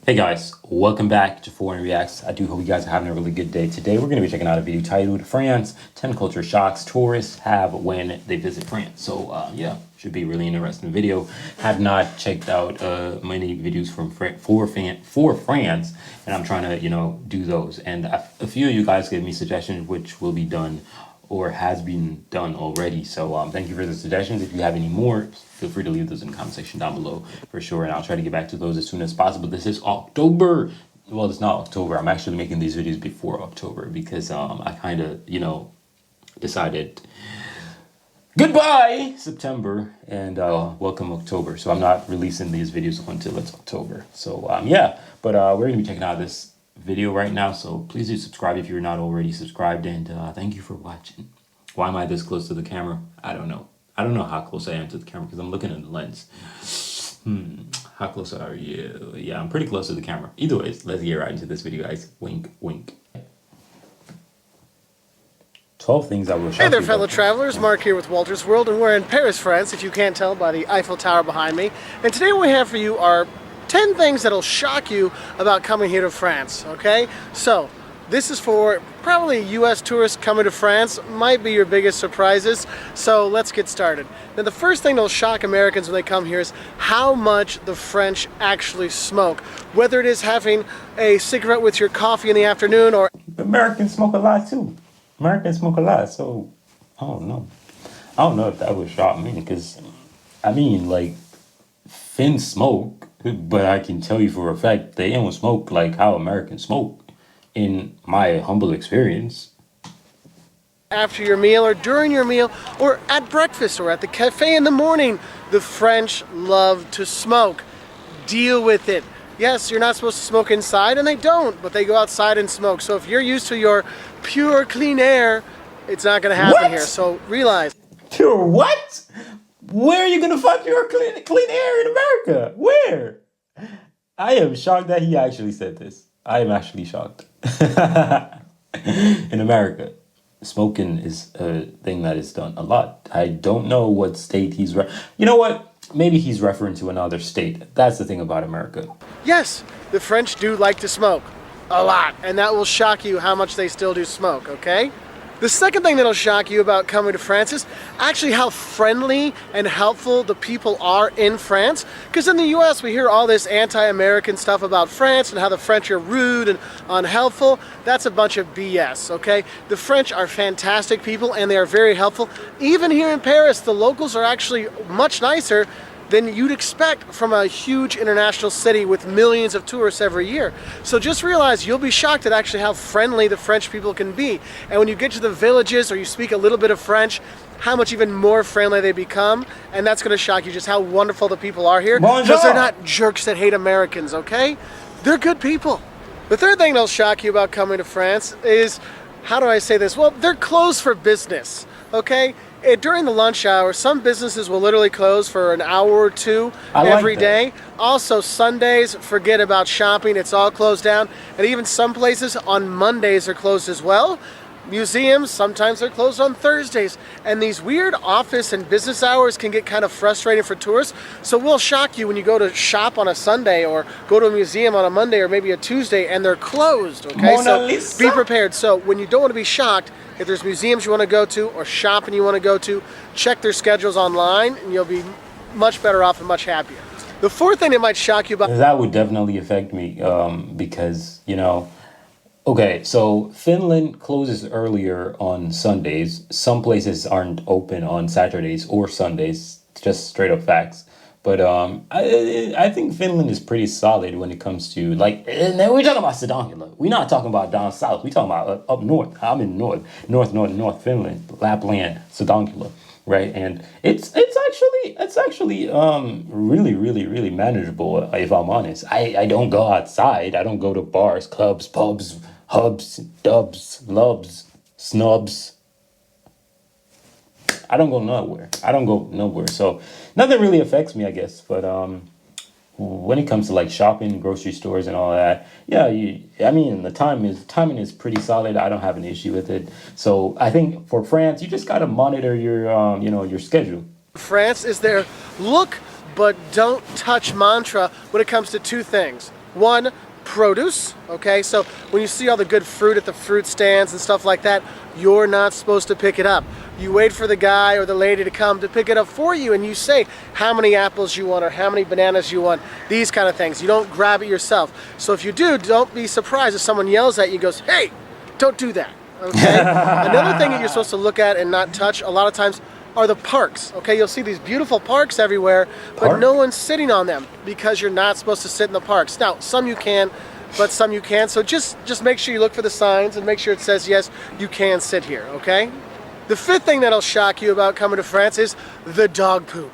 Hey guys, welcome back to Foreign Reacts. I do hope you guys are having a really good day. Today we're going to be checking out a video titled France 10 Culture Shocks Tourists Have When They Visit France. So yeah, should be a really interesting video. Have not checked out many videos from for France, and I'm trying to do those. And a few of you guys gave me suggestions which will be done or has been done already. So thank you for the suggestions. If you have any more, feel free to leave those in the comment section down below for sure. And I'll try to get back to those as soon as possible. This is October. Well, it's not October. I'm actually making these videos before October because I kind of, decided goodbye September and welcome October. So I'm not releasing these videos until it's October. So yeah, but we're going to be checking out this video right now, so please do subscribe if you're not already subscribed, and thank you for watching. Why am I this close to the camera? I don't know how close I am to the camera because I'm looking at the lens. How close are you? Yeah, I'm pretty close to the camera. Either ways, let's get right into this video, guys. Wink wink. 12 things I will show you. Hey there, fellow travelers. Mark here with Walter's World, and we're in Paris, France, if you can't tell by the Eiffel Tower behind me. And today what we have for you are 10 things that'll shock you about coming here to France, okay? So, this is for probably US tourists coming to France, might be your biggest surprises, so let's get started. Now the first thing that'll shock Americans when they come here is how much the French actually smoke. Whether it is having a cigarette with your coffee in the afternoon or... Americans smoke a lot too. Americans smoke a lot, so I don't know. I don't know if that would shock me because, I mean, like, Finns smoke, but I can tell you for a fact they don't smoke like how Americans smoke, in my humble experience. After your meal or during your meal or at breakfast or at the cafe in the morning, the French love to smoke. Deal with it. Yes, you're not supposed to smoke inside, and they don't, but they go outside and smoke. So if you're used to your pure clean air, it's not going to happen here. So realize. Pure what? Where are you going to find pure clean air in America? Where? I am shocked that he actually said this. I am actually shocked. In America, smoking is a thing that is done a lot. I don't know what state he's... You know what? Maybe he's referring to another state. That's the thing about America. Yes, the French do like to smoke. A lot. And that will shock you how much they still do smoke, okay? The second thing that'll shock you about coming to France is actually how friendly and helpful the people are in France. Because in the US we hear all this anti-American stuff about France and how the French are rude and unhelpful. That's a bunch of BS, okay? The French are fantastic people and they are very helpful. Even here in Paris, the locals are actually much nicer than you'd expect from a huge international city with millions of tourists every year. So just realize you'll be shocked at actually how friendly the French people can be. And when you get to the villages or you speak a little bit of French, how much even more friendly they become. And that's gonna shock you just how wonderful the people are here. Because they're not jerks that hate Americans, okay? They're good people. The third thing that'll shock you about coming to France is, how do I say this? Well, they're closed for business, okay? During the lunch hour, some businesses will literally close for an hour or two every day. Also, Sundays, forget about shopping. It's all closed down. And even some places on Mondays are closed as well. Museums, sometimes they're closed on Thursdays. And these weird office and business hours can get kind of frustrating for tourists. So we'll shock you when you go to shop on a Sunday or go to a museum on a Monday or maybe a Tuesday and they're closed, okay? So be prepared. So when you don't want to be shocked, if there's museums you want to go to or shopping you want to go to, check their schedules online and you'll be much better off and much happier. The fourth thing that might shock you about... That would definitely affect me because, okay, so Finland closes earlier on Sundays. Some places aren't open on Saturdays or Sundays, just straight up facts. But I think Finland is pretty solid when it comes to, like, and we're talking about Sodankula. We're not talking about down south. We're talking about up north. I'm in north Finland, Lapland, Sodankula, right? And it's actually really manageable, if I'm honest. I don't go outside. I don't go to bars, clubs, pubs, hubs, dubs, lubs, snubs. I don't go nowhere. So nothing really affects me, I guess. But when it comes to like shopping, grocery stores and all that, yeah, the timing is pretty solid. I don't have an issue with it. So I think for France, you just got to monitor your your schedule. France is their look but don't touch mantra when it comes to two things: One, produce, okay? So when you see all the good fruit at the fruit stands and stuff like that, you're not supposed to pick it up. You wait for the guy or the lady to come to pick it up for you, and you say how many apples you want or how many bananas you want, these kind of things. You don't grab it yourself. So if you do, don't be surprised if someone yells at you and goes, hey, don't do that, okay? Another thing that you're supposed to look at and not touch a lot of times are the parks, okay? You'll see these beautiful parks everywhere, but no one's sitting on them because you're not supposed to sit in the parks. Now, some you can, but some you can't, so just make sure you look for the signs and make sure it says, yes, you can sit here, okay? The fifth thing that'll shock you about coming to France is the dog poop.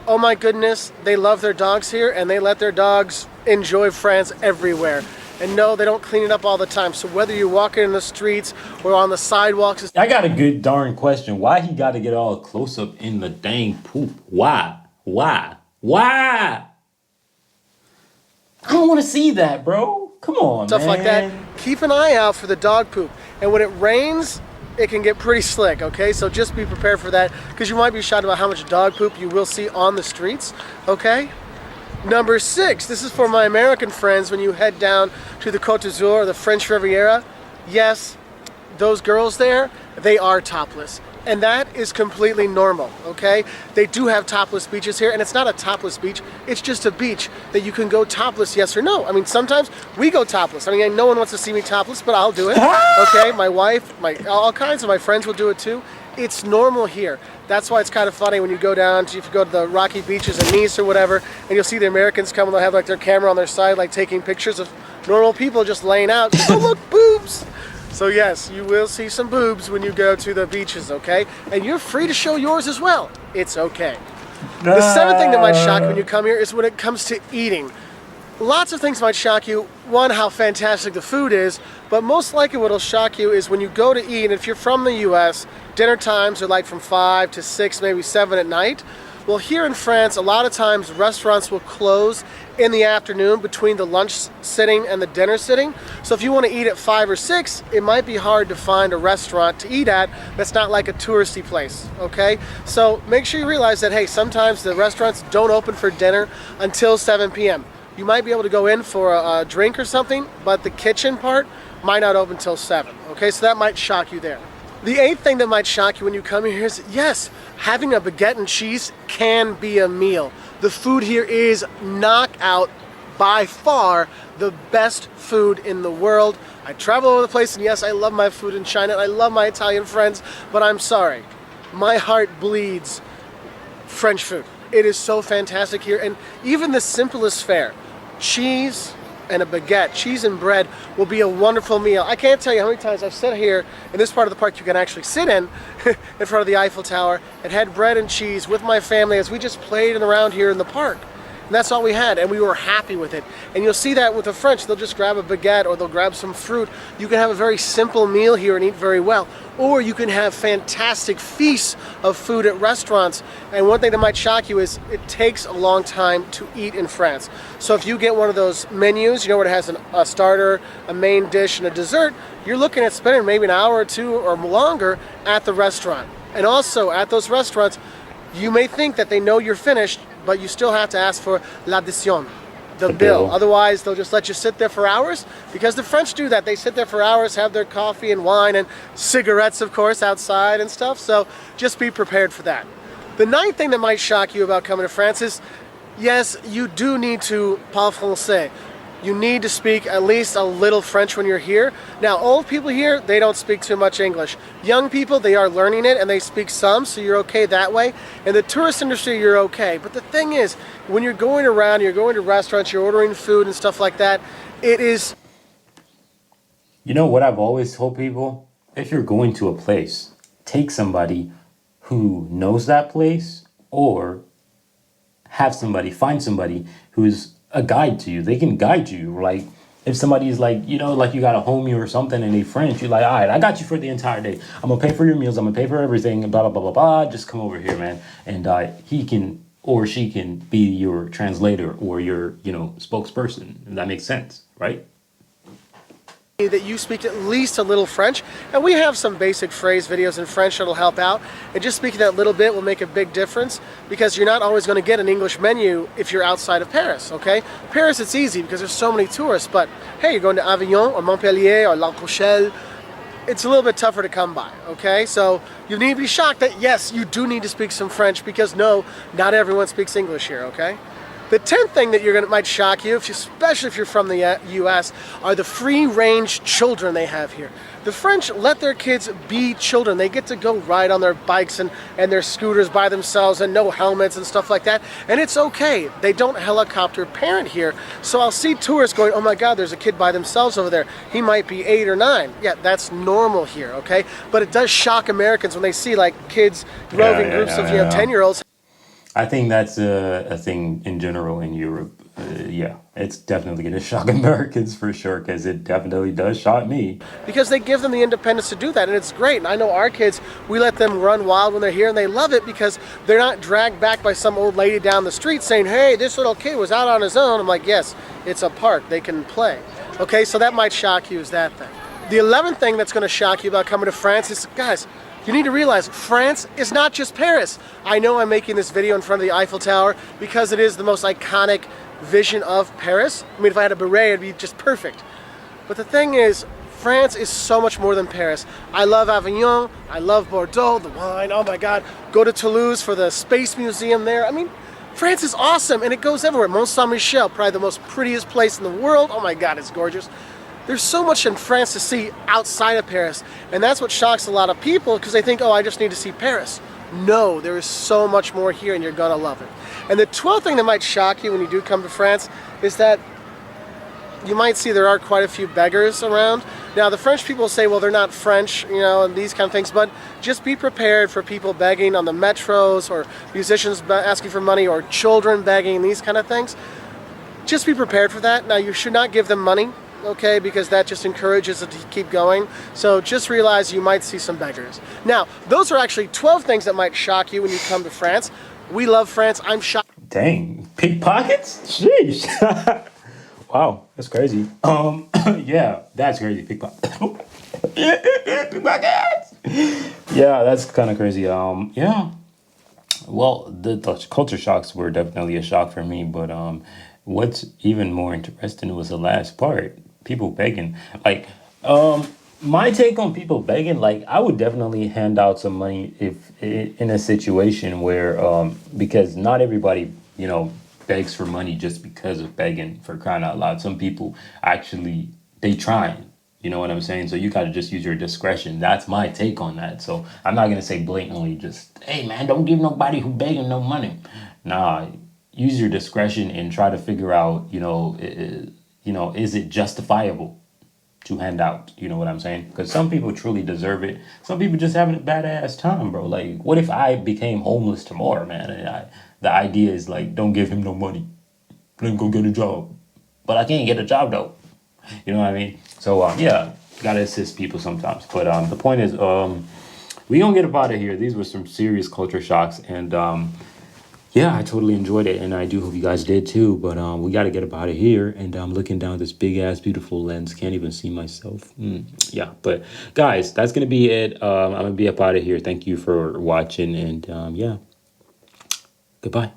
Oh my goodness, they love their dogs here, and they let their dogs enjoy France everywhere. And no, they don't clean it up all the time. So whether you're walking in the streets or on the sidewalks. I got a good darn question. Why he got to get all close up in the dang poop? Why? Why? Why? I don't want to see that, bro. Come on, Stuff man. like that. Keep an eye out for the dog poop. And when it rains, it can get pretty slick, okay? So just be prepared for that, because you might be shocked about how much dog poop you will see on the streets, okay? Number 6, this is for my American friends when you head down to the Côte d'Azur, the French Riviera. Yes, those girls there, they are topless. And that is completely normal, okay? They do have topless beaches here, and it's not a topless beach, it's just a beach that you can go topless, yes or no. I mean, sometimes we go topless. I mean, no one wants to see me topless, but I'll do it, okay? My wife, all kinds of my friends will do it too. It's normal here. That's why it's kind of funny when you go down to, if you go to the rocky beaches in Nice or whatever, and you'll see the Americans come and they'll have like their camera on their side, like taking pictures of normal people just laying out. Oh, look, boobs! So yes, you will see some boobs when you go to the beaches, okay? And you're free to show yours as well. It's okay. The 7th thing that might shock you when you come here is when it comes to eating. Lots of things might shock you. One, how fantastic the food is, but most likely what'll shock you is when you go to eat, and if you're from the US, dinner times are like from 5 to 6, maybe 7 at night. Well, here in France, a lot of times restaurants will close in the afternoon between the lunch sitting and the dinner sitting. So if you want to eat at 5 or 6, it might be hard to find a restaurant to eat at that's not like a touristy place, okay? So make sure you realize that, hey, sometimes the restaurants don't open for dinner until 7 p.m. You might be able to go in for a drink or something, but the kitchen part might not open until 7, okay? So that might shock you there. The 8th thing that might shock you when you come here is, yes, having a baguette and cheese can be a meal. The food here is knockout, by far the best food in the world. I travel all over the place, and yes, I love my food in China, and I love my Italian friends, but I'm sorry. My heart bleeds French food. It is so fantastic here, and even the simplest fare, cheese and a baguette, cheese and bread, will be a wonderful meal. I can't tell you how many times I've sat here in this part of the park you can actually sit in front of the Eiffel Tower, and had bread and cheese with my family as we just played around here in the park. And that's all we had, and we were happy with it. And you'll see that with the French. They'll just grab a baguette or they'll grab some fruit. You can have a very simple meal here and eat very well. Or you can have fantastic feasts of food at restaurants. And one thing that might shock you is it takes a long time to eat in France. So if you get one of those menus, you know, where it has a starter, a main dish, and a dessert, you're looking at spending maybe an hour or two or longer at the restaurant. And also at those restaurants, you may think that they know you're finished, but you still have to ask for l'addition, the bill. Otherwise, they'll just let you sit there for hours, because the French do that. They sit there for hours, have their coffee and wine and cigarettes, of course, outside and stuff. So just be prepared for that. The 9th thing that might shock you about coming to France is, yes, you do need to parler français. You need to speak at least a little French when you're here. Now, old people here, they don't speak too much English. Young people, they are learning it and they speak some, so you're okay that way. In the tourist industry, you're okay. But the thing is, when you're going around, you're going to restaurants, you're ordering food and stuff like that, it is... You know what I've always told people? If you're going to a place, take somebody who knows that place, or find somebody who's a guide to you. They can guide you. Like, if somebody's like, you know, like you got a homie or something and they French, you're like, all right, I got you for the entire day. I'm gonna pay for your meals. I'm gonna pay for everything. And blah, blah, blah, blah, blah. Just come over here, man. And he can, or she can be your translator or your, you know, spokesperson. If that makes sense, right? that you speak at least a little French, and we have some basic phrase videos in French that'll help out, and just speaking that little bit will make a big difference, because you're not always going to get an English menu if you're outside of Paris, okay? Paris, it's easy because there's so many tourists, but hey, you're going to Avignon or Montpellier or La Rochelle, it's a little bit tougher to come by, okay? So you need to be shocked that yes, you do need to speak some French, because no, not everyone speaks English here, okay? The 10th thing that might shock you, especially if you're from the US, are the free-range children they have here. The French let their kids be children. They get to go ride on their bikes and their scooters by themselves, and no helmets and stuff like that. And it's okay. They don't helicopter parent here. So I'll see tourists going, oh my God, there's a kid by themselves over there. He might be 8 or 9. Yeah, that's normal here, okay? But it does shock Americans when they see like kids roving groups of 10-year-olds. I think that's a thing in general in Europe. Yeah, it's definitely going to shock Americans for sure, because it definitely does shock me. Because they give them the independence to do that, and it's great. And I know our kids, we let them run wild when they're here, and they love it because they're not dragged back by some old lady down the street saying, hey, this little kid was out on his own. I'm like, yes, it's a park. They can play. Okay, so that might shock you, is that thing. The 11th thing that's going to shock you about coming to France is, guys, you need to realize France is not just Paris. I know I'm making this video in front of the Eiffel Tower because it is the most iconic vision of Paris. I mean, if I had a beret, it'd be just perfect. But the thing is, France is so much more than Paris. I love Avignon, I love Bordeaux, the wine, oh my God. Go to Toulouse for the Space Museum there. I mean, France is awesome, and it goes everywhere. Mont Saint-Michel, probably the most prettiest place in the world. Oh my God, it's gorgeous. There's so much in France to see outside of Paris, and that's what shocks a lot of people, because they think, oh, I just need to see Paris. No, there is so much more here, and you're gonna love it. And the 12th thing that might shock you when you do come to France is that you might see there are quite a few beggars around. Now, the French people say, well, they're not French, you know, and these kind of things, but just be prepared for people begging on the metros, or musicians asking for money, or children begging, these kind of things. Just be prepared for that. Now, you should not give them money, okay, because that just encourages it to keep going. So just realize you might see some beggars. Now, those are actually 12 things that might shock you when you come to France. We love France. I'm shocked. Dang, pickpockets? Sheesh. Wow, that's crazy. Yeah, that's crazy. Pickpockets. Pickpockets. Yeah, that's kind of crazy. Yeah. Well, the culture shocks were definitely a shock for me, but what's even more interesting was the last part. People begging. Like, my take on people begging, like, I would definitely hand out some money if in a situation where, because not everybody, you know, begs for money just because of begging, for crying out loud. Some people actually, they trying. You know what I'm saying? So you got to just use your discretion. That's my take on that. So I'm not going to say blatantly just, hey, man, don't give nobody who begging no money. Nah, use your discretion and try to figure out, is it justifiable to hand out? You know what I'm saying? Because some people truly deserve it. Some people just having a badass time, bro. Like, what if I became homeless tomorrow, man? And the idea is like, don't give him no money. Let him go get a job. But I can't get a job though. You know what I mean? So yeah, gotta assist people sometimes. But the point is, we gonna get up out of here. These were some serious culture shocks, and yeah, I totally enjoyed it, and I do hope you guys did too. But we got to get up out of here, and I'm looking down this big ass beautiful lens. Can't even see myself. Yeah, but guys, that's gonna be it. I'm gonna be up out of here. Thank you for watching, and yeah, goodbye.